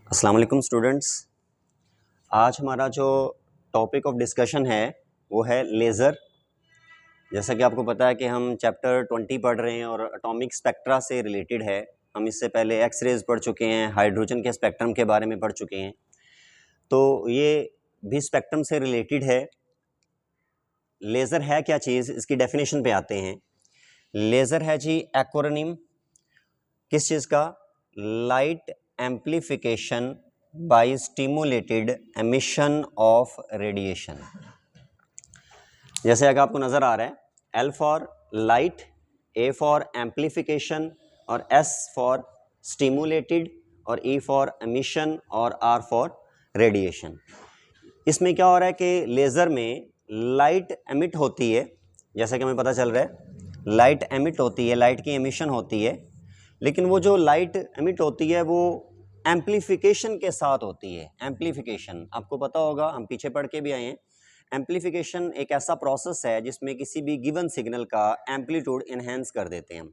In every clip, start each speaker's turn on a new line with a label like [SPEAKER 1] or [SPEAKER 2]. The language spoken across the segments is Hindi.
[SPEAKER 1] अस्सलाम वालेकुम स्टूडेंट्स। आज हमारा जो टॉपिक ऑफ डिस्कशन है वो है लेज़र। जैसा कि आपको पता है कि हम चैप्टर 20 पढ़ रहे हैं और एटॉमिक स्पेक्ट्रा से रिलेटेड है। हम इससे पहले एक्स रेज पढ़ चुके हैं, हाइड्रोजन के स्पेक्ट्रम के बारे में पढ़ चुके हैं, तो ये भी स्पेक्ट्रम से रिलेटेड है। लेज़र है क्या चीज़, इसकी डेफिनेशन पे आते हैं। लेज़र है जी एक्रोनिम किस चीज़ का? Light amplification by stimulated emission of radiation. जैसे अगर आपको नज़र आ रहा है, L for light, A for amplification और एस फॉर स्टिमुलेटेड और ई फॉर एमिशन और आर फॉर रेडिएशन। इसमें क्या हो रहा है कि लेज़र में लाइट एमिट होती है, जैसा कि हमें पता चल रहा है लाइट एमिट होती है, लाइट की एमिशन होती है, लेकिन वो जो लाइट एमिट होती है वो एम्प्लीफिकेशन के साथ होती है। एम्प्लीफिकेशन आपको पता होगा, हम पीछे पढ़ के भी आए हैं। एम्प्लीफिकेशन एक ऐसा प्रोसेस है जिसमें किसी भी गिवन सिग्नल का एम्पलीट्यूड इन्हेंस कर देते हैं हम।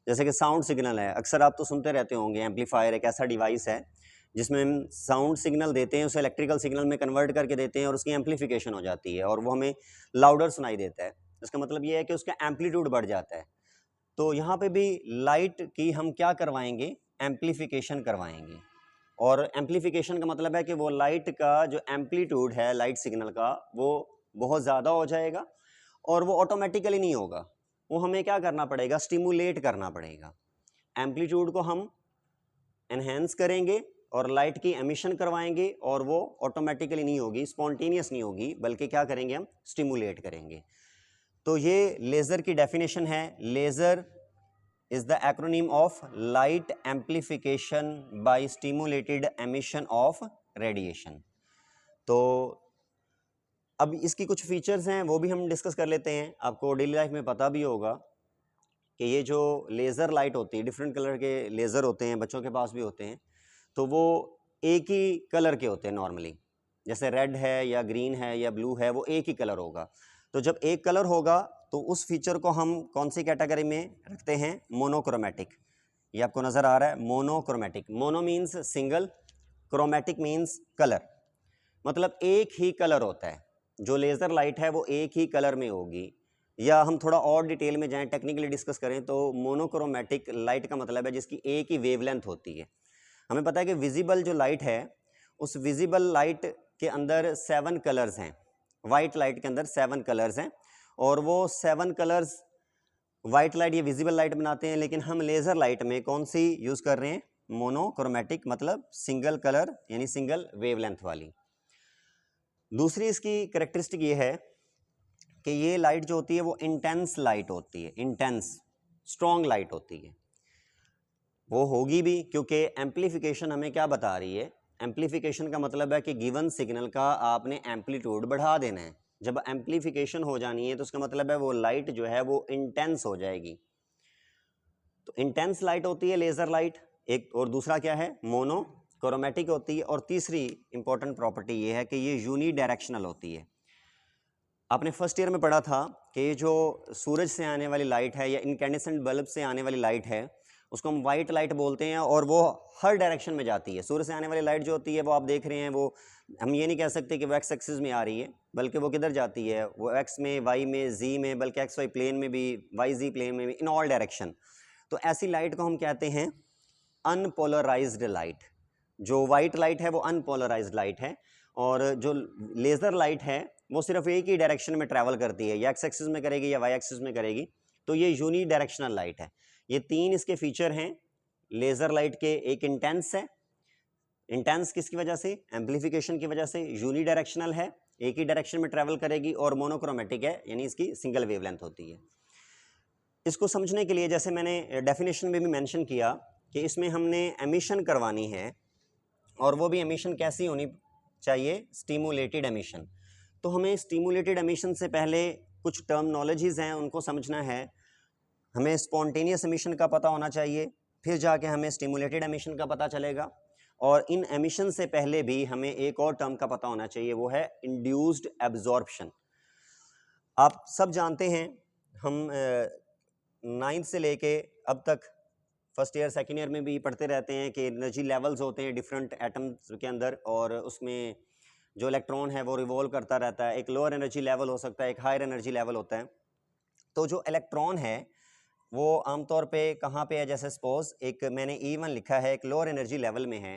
[SPEAKER 1] जैसे कि साउंड सिग्नल है, अक्सर आप तो सुनते रहते होंगे, एम्पलीफायर एक ऐसा डिवाइस है जिसमें हम साउंड सिग्नल देते हैं, उसे इलेक्ट्रिकल सिग्नल में कन्वर्ट करके देते हैं और उसकी एम्प्लीफिकेशन हो जाती है और वो हमें लाउडर सुनाई देता है। इसका मतलब ये है कि उसका एम्पलीट्यूड बढ़ जाता है। तो यहाँ पे भी लाइट की हम क्या करवाएंगे? एम्प्लीफिकेशन करवाएंगे। और एम्प्लीफिकेशन का मतलब है कि वो लाइट का जो एम्पलीट्यूड है लाइट सिग्नल का वो बहुत ज़्यादा हो जाएगा और वो ऑटोमेटिकली नहीं होगा, वो हमें क्या करना पड़ेगा? स्टिमुलेट करना पड़ेगा। एम्पलीट्यूड को हम एनहेंस करेंगे और लाइट की एमिशन करवाएंगे और वो ऑटोमेटिकली नहीं होगी, स्पॉन्टेनियस नहीं होगी, बल्कि क्या करेंगे? हम स्टिमुलेट करेंगे। तो ये लेज़र की डेफिनेशन है। Laser is the acronym of light amplification by stimulated emission of radiation। तो अब इसकी कुछ फीचर्स हैं वो भी हम डिस्कस कर लेते हैं। आपको डेली लाइफ में पता भी होगा कि ये जो लेज़र लाइट होती है, डिफरेंट कलर के लेज़र होते हैं, बच्चों के पास भी होते हैं, तो वो एक ही कलर के होते हैं नॉर्मली। जैसे रेड है या ग्रीन है या ब्लू है, वो एक ही कलर होगा। तो जब एक कलर होगा तो उस फीचर को हम कौन सी कैटेगरी में रखते हैं? मोनोक्रोमेटिक। ये आपको नज़र आ रहा है, monochromatic. Mono means single, chromatic means colour, मतलब एक ही कलर होता है। जो लेज़र लाइट है वो एक ही कलर में होगी। या हम थोड़ा और डिटेल में जाएं, टेक्निकली डिस्कस करें, तो मोनोक्रोमेटिक लाइट का मतलब है जिसकी एक ही वेवलेंथ होती है। हमें पता है कि विजिबल जो लाइट है, उस विजिबल लाइट के अंदर 7 कलर्स हैं। वाइट लाइट के अंदर 7 कलर्स हैं और वो 7 कलर्स वाइट लाइट ये विजिबल लाइट बनाते हैं, लेकिन हम लेज़र लाइट में कौन सी यूज़ कर रहे हैं? मोनोक्रोमेटिक, मतलब सिंगल कलर यानी सिंगल वेवलेंथ वाली। दूसरी इसकी करेक्टरिस्टिक ये है कि ये लाइट जो होती है वो इंटेंस लाइट होती है, इंटेंस स्ट्रॉन्ग लाइट होती है। वो होगी भी क्योंकि एम्प्लीफिकेशन हमें क्या बता रही है? एम्प्लीफिकेशन का मतलब है कि गिवन सिग्नल का आपने एम्पलीट्यूड बढ़ा देना है। जब एम्प्लीफिकेशन हो जानी है तो उसका मतलब है वो लाइट जो है वो इंटेंस हो जाएगी। तो इंटेंस लाइट होती है लेज़र लाइट एक, और दूसरा क्या है? मोनोक्रोमेटिक होती है। और तीसरी इंपॉर्टेंट प्रॉपर्टी ये है कि ये यूनी डायरेक्शनल होती है। आपने फर्स्ट ईयर में पढ़ा था कि ये जो सूरज से आने वाली लाइट है या इनकैंडेसेंट बल्ब से आने वाली लाइट है, उसको हम वाइट लाइट बोलते हैं और वो हर डायरेक्शन में जाती है। सूरज से आने वाली लाइट जो होती है वो आप देख रहे हैं, वो हम ये नहीं कह सकते कि वो एक्स एक्सिस में आ रही है, बल्कि वो किधर जाती है? वो एक्स में, वाई में, जी में, बल्कि एक्स वाई प्लेन में भी, वाई जी प्लेन में भी, इन ऑल डायरेक्शन। तो ऐसी लाइट को हम कहते हैं अनपोलराइज्ड लाइट। जो वाइट लाइट है वो अनपोलराइज्ड लाइट है और जो लेज़र लाइट है वो सिर्फ एक ही डायरेक्शन में ट्रैवल करती है, या एक्स एक्सिस में करेगी या वाई एक्सिस में करेगी। तो ये यूनी डायरेक्शनल लाइट है। ये तीन इसके फीचर हैं लेज़र लाइट के। एक इंटेंस है, इंटेंस किसकी वजह से? एम्प्लीफिकेशन की वजह से। यूनी डायरेक्शनल है, एक ही डायरेक्शन में ट्रैवल करेगी। और मोनोक्रोमेटिक है, यानी इसकी सिंगल वेवलेंथ होती है। इसको समझने के लिए जैसे मैंने डेफिनेशन में भी मेंशन किया कि इसमें हमने एमिशन करवानी है, और वो भी एमिशन कैसी होनी चाहिए? Stimulated emission. तो हमें स्टिमुलेटेड एमिशन से पहले कुछ टर्मिनोलॉजीज़ हैं, उनको समझना है। हमें स्पॉन्टेनियस एमिशन का पता होना चाहिए, फिर जाके हमें स्टिमुलेटेड एमिशन का पता चलेगा। और इन एमिशन से पहले भी हमें एक और टर्म का पता होना चाहिए, वो है इंड्यूस्ड एब्जॉर्प्शन। आप सब जानते हैं, हम 9th से लेके अब तक फर्स्ट ईयर सेकेंड ईयर में भी पढ़ते रहते हैं कि एनर्जी लेवल्स होते हैं डिफरेंट एटम्स के अंदर, और उसमें जो इलेक्ट्रॉन है वो रिवॉल्व करता रहता है। एक लोअर एनर्जी लेवल हो सकता है, एक हायर एनर्जी लेवल होता है। तो जो इलेक्ट्रॉन है वो आमतौर पे कहाँ पे है, जैसे सपोज एक मैंने E1 लिखा है, एक लोअर एनर्जी लेवल में है,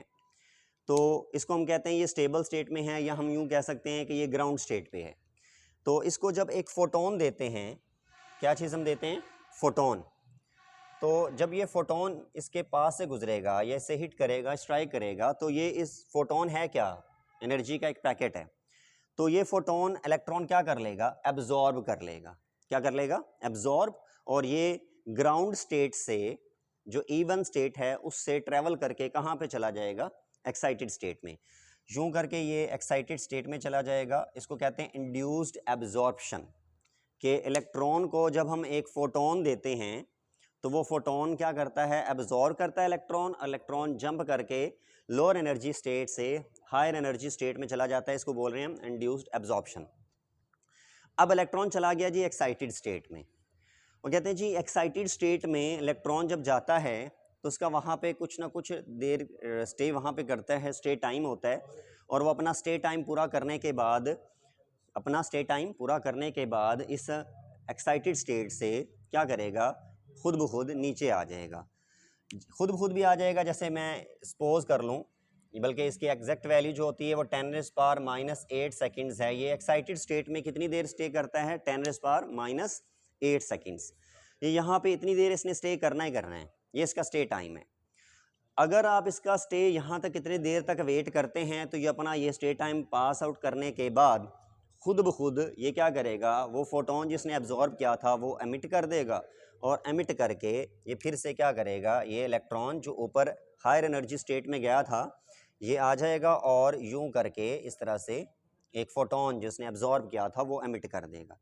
[SPEAKER 1] तो इसको हम कहते हैं ये स्टेबल स्टेट में है, या हम यूँ कह सकते हैं कि ये ग्राउंड स्टेट पे है। तो इसको जब एक फोटोन देते हैं, क्या चीज़ हम देते हैं, फोटोन। तो जब ये फोटोन इसके पास से गुजरेगा या इसे हिट करेगा, स्ट्राइक करेगा, तो ये इस फोटोन है क्या, एनर्जी का एक पैकेट है। तो ये फोटोन इलेक्ट्रॉन क्या कर लेगा, एब्जॉर्ब कर लेगा। क्या कर लेगा, एब्जॉर्ब। और ये ग्राउंड स्टेट से जो E1 स्टेट है उससे ट्रेवल करके कहाँ पे चला जाएगा, एक्साइटेड स्टेट में। यूं करके ये एक्साइटेड स्टेट में चला जाएगा। इसको कहते हैं इंड्यूस्ड एब्जॉर्प्शन, कि इलेक्ट्रॉन को जब हम एक फोटोन देते हैं तो वो फोटोन क्या करता है, एब्जॉर्ब करता है इलेक्ट्रॉन, इलेक्ट्रॉन जंप करके लोअर एनर्जी स्टेट से हायर एनर्जी स्टेट में चला जाता है। इसको बोल रहे हैं हम इंड्यूस्ड एब्जॉर्प्शन। अब इलेक्ट्रॉन चला गया जी एक्साइटेड स्टेट में। वो कहते हैं जी एक्साइटेड स्टेट में इलेक्ट्रॉन जब जाता है तो उसका वहाँ पे कुछ ना कुछ देर स्टे वहाँ पे करता है, स्टे टाइम होता है। और वो अपना स्टे टाइम पूरा करने के बाद, इस एक्साइटेड स्टेट से क्या करेगा, खुद ब खुद नीचे आ जाएगा। खुद ब खुद भी आ जाएगा, जैसे मैं सपोज कर लूँ, बल्कि इसकी एग्जैक्ट वैल्यू जो होती है वो 10⁻⁸ सेकेंड्स है। ये एक्साइटेड स्टेट में कितनी देर स्टे करता है, 10⁻⁸ सेकेंड्स। ये यहाँ पे इतनी देर इसने स्टे करना ही करना है, ये इसका स्टे टाइम है। अगर आप इसका स्टे यहाँ तक कितनी देर तक वेट करते हैं तो ये अपना ये स्टे टाइम पास आउट करने के बाद खुद ब खुद ये क्या करेगा, वो फोटोन जिसने एब्जॉर्ब किया था वो एमिट कर देगा, और एमिट करके ये फिर से क्या करेगा, ये इलेक्ट्रॉन जो ऊपर हायर एनर्जी स्टेट में गया था ये आ जाएगा, और यूं करके इस तरह से एक फोटोन जिसने एब्जॉर्ब किया था वो एमिट कर देगा।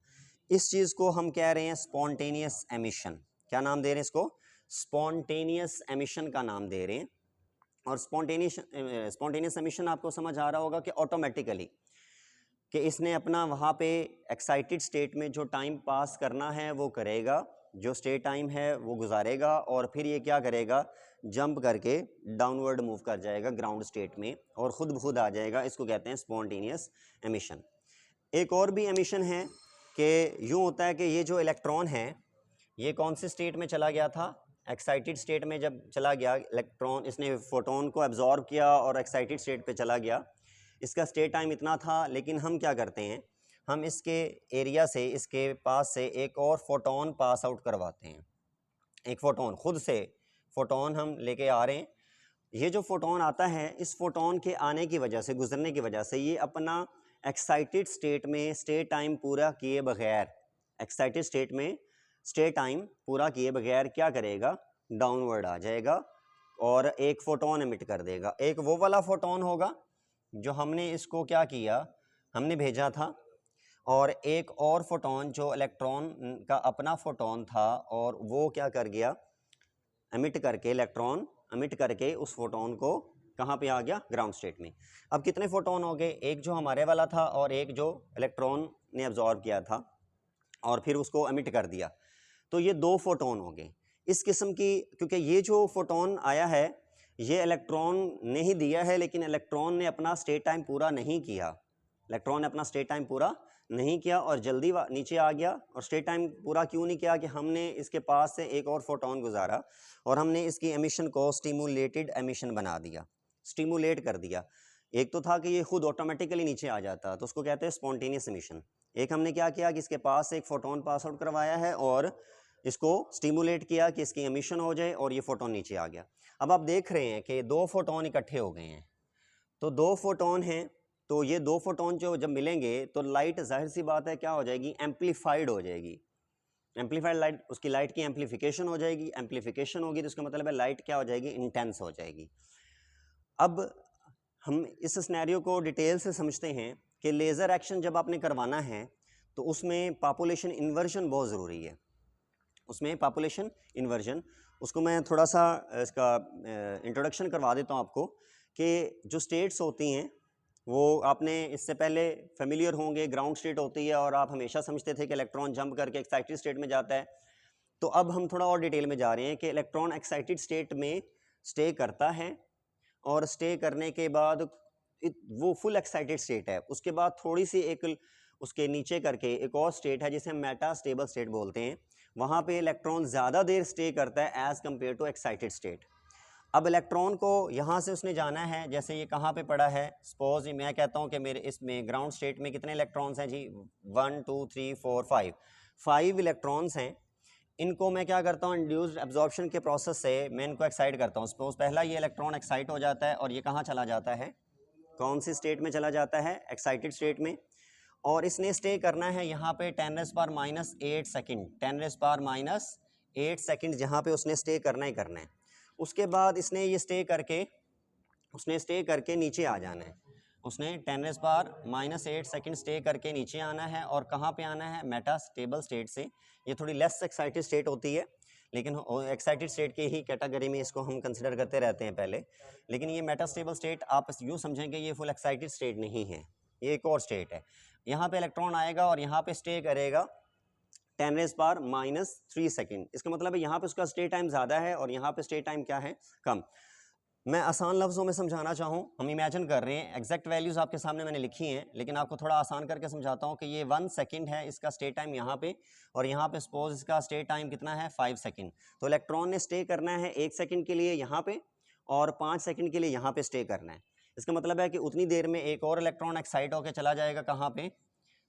[SPEAKER 1] इस चीज़ को हम कह रहे हैं स्पॉन्टेनियस एमिशन। क्या नाम दे रहे हैं इसको, स्पॉन्टेनियस एमिशन का नाम दे रहे हैं। और स्पॉन्टेनियस एमिशन आपको समझ आ रहा होगा कि ऑटोमेटिकली, कि इसने अपना वहाँ पे एक्साइटेड स्टेट में जो टाइम पास करना है वो करेगा, जो स्टेट टाइम है वो गुजारेगा, और फिर ये क्या करेगा, जंप करके डाउनवर्ड मूव कर जाएगा ग्राउंड स्टेट में और ख़ुद ब खुद आ जाएगा। इसको कहते हैं स्पॉन्टेनियस एमिशन। एक और भी एमिशन है कि यूँ होता है कि ये जो इलेक्ट्रॉन है ये कौन सी स्टेट में चला गया था, एक्साइटेड स्टेट में जब चला गया इलेक्ट्रॉन, इसने फोटोन को एब्जॉर्ब किया और एक्साइटेड स्टेट पे चला गया। इसका स्टेट टाइम इतना था, लेकिन हम क्या करते हैं, हम इसके एरिया से, इसके पास से एक और फोटोन पास आउट करवाते हैं। एक फोटोन, खुद से फोटोन हम लेके आ रहे हैं। ये जो फोटोन आता है, इस फोटोन के आने की वजह से, गुजरने की वजह से, ये अपना एक्साइटेड स्टेट में स्टे टाइम पूरा किए बगैर, एक्साइटेड स्टेट में स्टे टाइम पूरा किए बगैर क्या करेगा, डाउनवर्ड आ जाएगा और एक फोटोन एमिट कर देगा। एक वो वाला फोटोन होगा जो हमने इसको क्या किया, हमने भेजा था, और एक और फोटोन जो इलेक्ट्रॉन का अपना फोटोन था, और वो क्या कर गया, एमिट करके, इलेक्ट्रॉन एमिट करके उस फोटोन को कहाँ पे आ गया, ग्राउंड स्टेट में। अब कितने फोटोन हो गए, एक जो हमारे वाला था और एक जो इलेक्ट्रॉन ने एब्जॉर्ब किया था और फिर उसको एमिट कर दिया, तो ये 2 फोटोन हो गए इस किस्म की। क्योंकि ये जो फोटोन आया है ये इलेक्ट्रॉन ने ही दिया है, लेकिन इलेक्ट्रॉन ने अपना स्टेट टाइम पूरा नहीं किया, इलेक्ट्रॉन ने अपना स्टेट टाइम पूरा नहीं किया और जल्दी नीचे आ गया। और स्टेट टाइम पूरा क्यों नहीं किया, कि हमने इसके पास से एक और फोटोन गुजारा और हमने इसकी एमिशन को स्टिमुलेटेड एमिशन बना दिया, स्टिमुलेट कर दिया। एक तो था कि ये खुद ऑटोमेटिकली नीचे आ जाता, तो उसको कहते हैं स्पॉन्टेनियस एमिशन। एक हमने क्या किया कि इसके पास से एक फोटोन पास आउट करवाया है और इसको स्टिमुलेट किया कि इसकी एमिशन हो जाए और ये फोटोन नीचे आ गया। अब आप देख रहे हैं कि 2 फोटोन इकट्ठे हो गए हैं, तो 2 फोटोन हैं, तो ये 2 फोटोन जो जब मिलेंगे तो लाइट, जाहिर सी बात है, क्या हो जाएगी, एम्पलीफाइड हो जाएगी। एम्पलीफाइड लाइट, उसकी लाइट की एम्पलीफिकेशन हो जाएगी। एम्पलीफिकेशन होगी तो इसका मतलब है लाइट क्या हो जाएगी, इंटेंस हो जाएगी। अब हम इस सिनेरियो को डिटेल से समझते हैं कि लेज़र एक्शन जब आपने करवाना है तो उसमें पॉपुलेशन इन्वर्जन बहुत ज़रूरी है। उसमें पॉपुलेशन इन्वर्जन, उसको मैं थोड़ा सा इसका इंट्रोडक्शन करवा देता हूँ आपको, कि जो स्टेट्स होती हैं वो आपने इससे पहले फेमिलियर होंगे। ग्राउंड स्टेट होती है और आप हमेशा समझते थे कि इलेक्ट्रॉन जंप करके एक्साइटेड स्टेट में जाता है। तो अब हम थोड़ा और डिटेल में जा रहे हैं कि इलेक्ट्रॉन एक्साइटेड स्टेट में स्टे करता है और स्टे करने के बाद वो फुल एक्साइटेड स्टेट है, उसके बाद थोड़ी सी एक उसके नीचे करके एक और स्टेट है जिसे मेटा स्टेबल स्टेट बोलते हैं, वहाँ पे इलेक्ट्रॉन ज़्यादा देर स्टे करता है as compare to excited state. अब इलेक्ट्रॉन को यहाँ से उसने जाना है, जैसे ये कहाँ पे पड़ा है, सपोज मैं कहता हूँ कि मेरे इसमें ग्राउंड स्टेट में कितने इलेक्ट्रॉन्स हैं जी, 1 2 3 4 5 इलेक्ट्रॉन्स हैं। इनको मैं क्या करता हूँ, इंड्यूस्ड एब्जॉर्प्शन के प्रोसेस से मैं इनको एक्साइट करता हूँ। सपोज पहला ये इलेक्ट्रॉन एक्साइट हो जाता है और ये कहाँ चला जाता है, कौन सी स्टेट में चला जाता है, एक्साइटेड स्टेट में, और इसने स्टे करना है यहाँ पे 10⁻⁸ सेकेंड, 10⁻⁸ सेकेंड जहाँ पे उसने स्टे करना ही करना है। उसके बाद इसने ये स्टे करके नीचे आ जाना है, उसने 10⁻⁸ सेकेंड स्टे करके नीचे आना है और कहाँ पे आना है, मेटा स्टेबल स्टेट से। ये थोड़ी लेस एक्साइटेड स्टेट होती है, लेकिन एक्साइटेड स्टेट की ही कैटेगरी में इसको हम कंसिडर करते रहते हैं पहले, लेकिन ये मेटा स्टेबल स्टेट आप यूँ समझेंगे ये फुल एक्साइटेड स्टेट नहीं है, ये एक और स्टेट है। यहाँ पे इलेक्ट्रॉन आएगा और यहाँ पे स्टे करेगा 10⁻³ सेकेंड। इसका मतलब है यहाँ पे उसका स्टे टाइम ज़्यादा है और यहाँ पे स्टे टाइम क्या है, कम। मैं आसान लफ्ज़ों में समझाना चाहूँ, हम इमेजिन कर रहे हैं, एग्जैक्ट वैल्यूज़ आपके सामने मैंने लिखी हैं, लेकिन आपको थोड़ा आसान करके समझाता हूँ कि ये 1 सेकेंड है इसका स्टे टाइम यहाँ पे, और यहाँ पे सपोज इसका स्टे टाइम कितना है, 5 सेकेंड। तो इलेक्ट्रॉन ने स्टे करना है 1 सेकेंड के लिए यहाँ पे और 5 सेकेंड के लिए यहाँ पे स्टे करना है। इसका मतलब है कि उतनी देर में एक और इलेक्ट्रॉन एक्साइट होकर चला जाएगा कहाँ पे,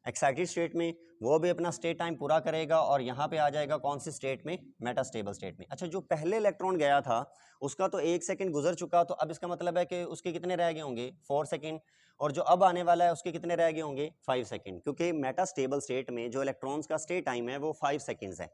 [SPEAKER 1] एक्साइटेड स्टेट में, वो भी अपना स्टे टाइम पूरा करेगा और यहाँ पे आ जाएगा कौन सी स्टेट में, मेटा स्टेबल स्टेट में। अच्छा, जो पहले इलेक्ट्रॉन गया था उसका तो 1 सेकेंड गुजर चुका, तो अब इसका मतलब है कि उसके कितने रह गए होंगे, 4 सेकेंड, और जो अब आने वाला है उसके कितने रह गए होंगे, 5 सेकेंड, क्योंकि मेटा स्टेबल स्टेट में जो इलेक्ट्रॉन्स का स्टे टाइम है वो 5 सेकेंड्स है,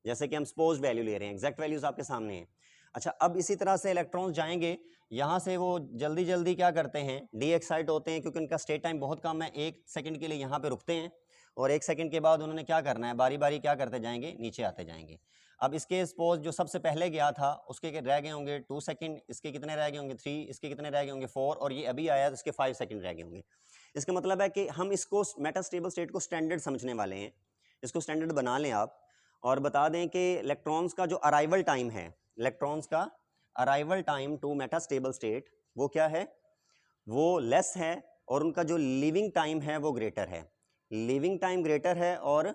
[SPEAKER 1] जैसे कि हम सपोज वैल्यू ले रहे हैं, एग्जैक्ट वैल्यूज आपके सामने हैं। अच्छा, अब इसी तरह से इलेक्ट्रॉन्स जाएंगे यहाँ से, वो जल्दी जल्दी क्या करते हैं, डी एक्साइट होते हैं, क्योंकि उनका स्टे टाइम बहुत कम है, 1 सेकंड के लिए यहाँ पे रुकते हैं और 1 सेकंड के बाद उन्होंने क्या करना है, बारी बारी क्या करते जाएंगे, नीचे आते जाएंगे। अब इसके सपोज जो सबसे पहले गया था उसके रह गए होंगे 2 सेकंड, इसके कितने रह गए होंगे 3, इसके कितने रह गए होंगे 4, और ये अभी आया तो इसके 5 सेकंड रह गए होंगे। इसका मतलब है कि हम इसको मेटा स्टेबल स्टेट को स्टैंडर्ड समझने वाले हैं, इसको स्टैंडर्ड बना लें आप, और बता दें कि इलेक्ट्रॉन्स का जो अराइवल टाइम है, इलेक्ट्रॉन्स का arrival time to metastable state वो क्या है, वो लेस है, और उनका जो लिविंग टाइम है वो ग्रेटर है। लिविंग टाइम ग्रेटर है और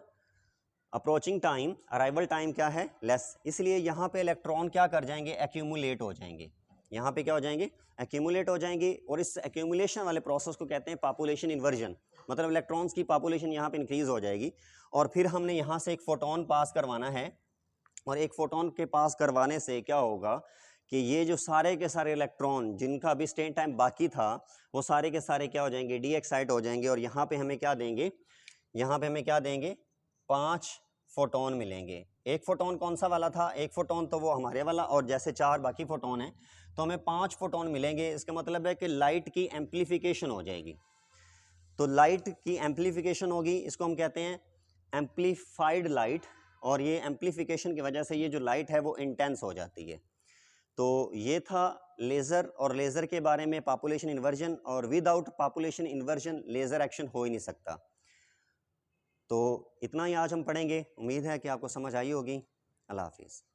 [SPEAKER 1] अप्रोचिंग टाइम, अराइवल टाइम क्या है, लेस। इसलिए यहाँ पे इलेक्ट्रॉन क्या कर जाएंगे, एक्यूमुलेट हो जाएंगे, यहाँ पे क्या हो जाएंगे, एक्यूमुलेट हो जाएंगे, और इस एक्यूमुलेशन वाले प्रोसेस को कहते हैं पॉपुलेशन इन्वर्जन। मतलब इलेक्ट्रॉन्स की पॉपुलेशन यहाँ पे इंक्रीज हो जाएगी, और फिर हमने यहाँ से एक फोटोन पास करवाना है, और एक फोटोन के पास करवाने से क्या होगा कि ये जो सारे के सारे इलेक्ट्रॉन जिनका अभी स्टे टाइम बाकी था वो सारे के सारे क्या हो जाएंगे, डी एक्साइट हो जाएंगे, और यहाँ पे हमें क्या देंगे, यहाँ पे हमें क्या देंगे, 5 फोटोन मिलेंगे। एक फोटोन कौन सा वाला था, एक फोटोन तो वो हमारे वाला, और जैसे 4 बाकी फोटोन हैं तो हमें 5 फोटोन मिलेंगे। इसका मतलब है कि लाइट की एम्प्लीफिकेशन हो जाएगी। तो लाइट की एम्प्लीफिकेशन होगी, इसको हम कहते हैं एम्प्लीफाइड लाइट, और ये एम्प्लीफिकेशन की वजह से ये जो लाइट है वो इंटेंस हो जाती है। तो ये था लेज़र और लेज़र के बारे में, पॉपुलेशन इन्वर्जन, और without population inversion laser action हो ही नहीं सकता। तो इतना ही आज हम पढ़ेंगे, उम्मीद है कि आपको समझ आई होगी। अल्लाह हाफिज़।